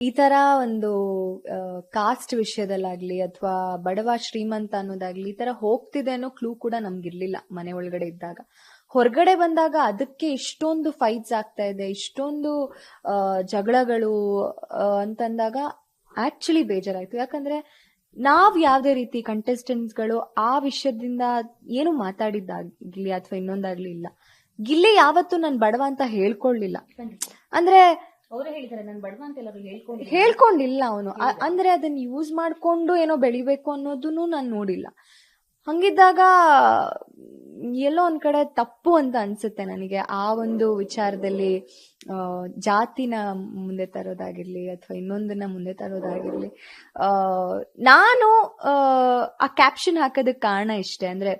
ಈ ತರ ಒಂದು ಕಾಸ್ಟ್ ವಿಷಯದಲ್ಲಾಗ್ಲಿ ಅಥವಾ ಬಡವ ಶ್ರೀಮಂತ ಅನ್ನೋದಾಗ್ಲಿ ಈ ತರ ಹೋಗ್ತಿದೆ ಅನ್ನೋ ಕ್ಲೂ ಕೂಡ ನಮ್ಗಿರ್ಲಿಲ್ಲ ಮನೆ ಒಳಗಡೆ ಇದ್ದಾಗ. ಹೊರಗಡೆ ಬಂದಾಗ ಅದಕ್ಕೆ ಇಷ್ಟೊಂದು ಫೈಟ್ಸ್ ಆಗ್ತಾ ಇದೆ, ಇಷ್ಟೊಂದು ಜಗಳಗಳು ಅಂತಂದಾಗ ಆಕ್ಚುಲಿ ಬೇಜಾರಾಯ್ತು. ಯಾಕಂದ್ರೆ ನಾವ್ ಯಾವ್ದೇ ರೀತಿ ಕಂಟೆಸ್ಟೆಂಟ್ಸ್ಗಳು ಆ ವಿಷಯದಿಂದ ಏನು ಮಾತಾಡಿದ್ದಾಗ್ಲಿ ಅಥವಾ ಇನ್ನೊಂದಾಗ್ಲಿ ಇಲ್ಲ. ಗಿಲ್ಲಿ ಯಾವತ್ತು ನನ್ ಬಡವ ಅಂತ ಹೇಳ್ಕೊಳ್ಳಿಲ್ಲ. ಅಂದ್ರೆ ಅವರೇ ಹೇಳಿದ್ದಾರೆ ನಾನು ಬಡವ ಅಂತ ಎಲ್ಲರೂ ಹೇಳ್ಕೊಂಡಿಲ್ಲ ಅವನು. ಅಂದ್ರೆ ಅದನ್ನ ಯೂಸ್ ಮಾಡ್ಕೊಂಡು ಏನೋ ಬೆಳಿಬೇಕು ಅನ್ನೋದನ್ನು ನಾನು ನೋಡಿಲ್ಲ. ಹಂಗಿದ್ದಾಗ ಎಲ್ಲೋ ಒಂದ್ ಕಡೆ ತಪ್ಪು ಅಂತ ಅನ್ಸುತ್ತೆ ನನಗೆ ಆ ಒಂದು ವಿಚಾರದಲ್ಲಿ. ಜಾತಿನ ಮುಂದೆ ತರೋದಾಗಿರ್ಲಿ ಅಥವಾ ಇನ್ನೊಂದನ್ನ ಮುಂದೆ ತರೋದಾಗಿರ್ಲಿ. ನಾನು ಆ ಕ್ಯಾಪ್ಷನ್ ಹಾಕೋದಕ್ಕೆ ಕಾರಣ ಇಷ್ಟೇ. ಅಂದ್ರೆ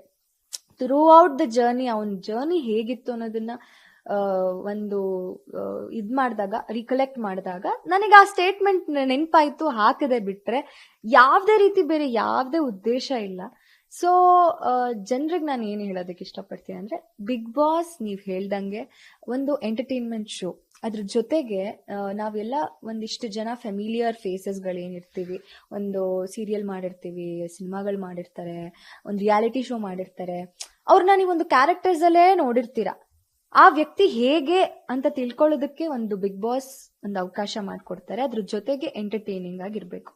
ಥ್ರೂ ಔಟ್ ದ ಜರ್ನಿ, ಅವನ ಜರ್ನಿ ಹೇಗಿತ್ತು ಅನ್ನೋದನ್ನ ಒಂದು ಇದ್ ಮಾಡಿದಾಗ, ರಿಕಲೆಕ್ಟ್ ಮಾಡಿದಾಗ ನನಗೆ ಆ ಸ್ಟೇಟ್ಮೆಂಟ್ ನೆನಪಾಯ್ತು, ಹಾಕದೆ ಬಿಟ್ರೆ ಯಾವ್ದೇ ರೀತಿ ಬೇರೆ ಯಾವ್ದೇ ಉದ್ದೇಶ ಇಲ್ಲ. ಸೊ ಜನರಿಗೆ ನಾನು ಏನು ಹೇಳೋದಕ್ಕೆ ಇಷ್ಟಪಡ್ತೀನಿ ಅಂದ್ರೆ, ಬಿಗ್ ಬಾಸ್ ನೀವ್ ಹೇಳ್ದಂಗೆ ಒಂದು ಎಂಟರ್ಟೈನ್ಮೆಂಟ್ ಶೋ. ಅದ್ರ ಜೊತೆಗೆ ನಾವೆಲ್ಲ ಒಂದಿಷ್ಟು ಜನ ಫೆಮಿಲಿಯರ್ ಫೇಸಸ್ ಗಳೇನಿರ್ತೀವಿ, ಒಂದು ಸೀರಿಯಲ್ ಮಾಡಿರ್ತೀವಿ, ಸಿನಿಮಾಗಳು ಮಾಡಿರ್ತಾರೆ, ಒಂದು ರಿಯಾಲಿಟಿ ಶೋ ಮಾಡಿರ್ತಾರೆ, ಅವ್ರನ್ನ ನೀವೊಂದು ಕ್ಯಾರೆಕ್ಟರ್ಸ್ ಅಲ್ಲೇ ನೋಡಿರ್ತೀರಾ. ಆ ವ್ಯಕ್ತಿ ಹೇಗೆ ಅಂತ ತಿಳ್ಕೊಳ್ಳೋದಕ್ಕೆ ಒಂದು ಬಿಗ್ ಬಾಸ್ ಒಂದು ಅವಕಾಶ ಮಾಡ್ಕೊಡ್ತಾರೆ. ಅದ್ರ ಜೊತೆಗೆ ಎಂಟರ್ಟೈನಿಂಗ್ ಆಗಿರ್ಬೇಕು.